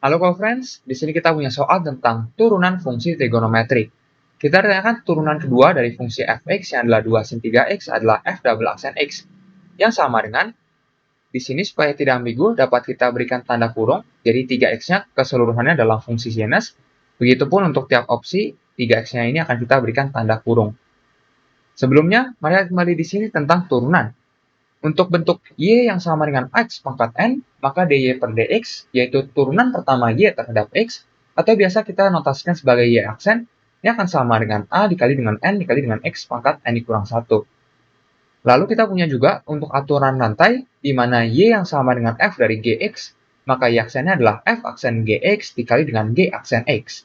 Halo co-friends, di sini kita punya soal tentang turunan fungsi trigonometri. Kita tanyakan turunan kedua dari fungsi fx yang adalah 2 sin 3x adalah f double aksen x, yang sama dengan, di sini supaya tidak ambigu dapat kita berikan tanda kurung, jadi 3x-nya keseluruhannya dalam fungsi sinus, begitupun untuk tiap opsi, 3x-nya ini akan kita berikan tanda kurung. Sebelumnya, mari kembali di sini tentang turunan. Untuk bentuk y yang sama dengan x pangkat n, maka dy per dx, yaitu turunan pertama y terhadap x, atau biasa kita notasikan sebagai y aksen, ini akan sama dengan a dikali dengan n dikali dengan x pangkat n dikurang 1. Lalu kita punya juga untuk aturan rantai, di mana y yang sama dengan f dari gx, maka y aksennya adalah f aksen gx dikali dengan g aksen x.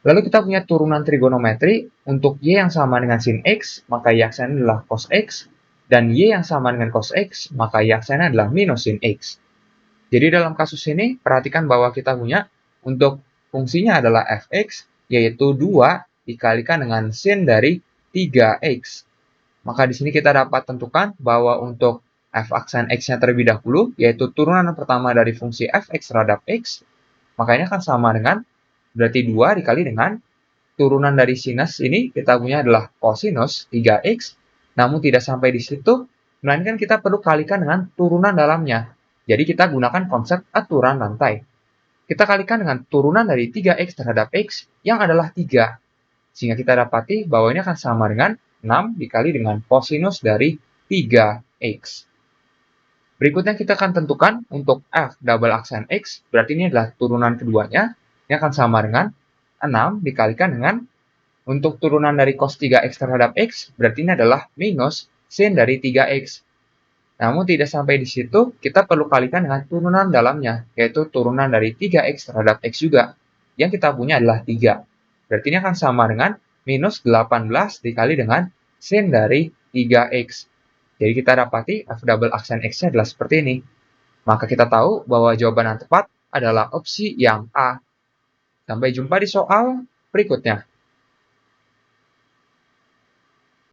Lalu kita punya turunan trigonometri, untuk y yang sama dengan sin x, maka y aksennya adalah cos x, dan y yang sama dengan cos x, maka y aksennya adalah minus sin x. Jadi dalam kasus ini, perhatikan bahwa kita punya untuk fungsinya adalah fx, yaitu 2 dikalikan dengan sin dari 3x. Maka di sini kita dapat tentukan bahwa untuk f aksen x-nya terlebih dahulu, yaitu turunan pertama dari fungsi fx terhadap x, maka ini akan sama dengan, berarti 2 dikali dengan turunan dari sinus ini kita punya adalah kosinus 3x, namun tidak sampai di situ, melainkan kita perlu kalikan dengan turunan dalamnya. Jadi kita gunakan konsep aturan rantai. Kita kalikan dengan turunan dari 3x terhadap x yang adalah 3. Sehingga kita dapati bahwa ini akan sama dengan 6 dikali dengan kosinus dari 3x. Berikutnya kita akan tentukan untuk f double aksen x, berarti ini adalah turunan keduanya, ini akan sama dengan 6 dikalikan dengan untuk turunan dari cos 3x terhadap x, berarti ini adalah minus sin dari 3x. Namun tidak sampai di situ, kita perlu kalikan dengan turunan dalamnya, yaitu turunan dari 3x terhadap x juga. Yang kita punya adalah 3. Berarti ini akan sama dengan minus 18 dikali dengan sin dari 3x. Jadi kita dapati f double aksen x-nya adalah seperti ini. Maka kita tahu bahwa jawaban yang tepat adalah opsi yang A. Sampai jumpa di soal berikutnya.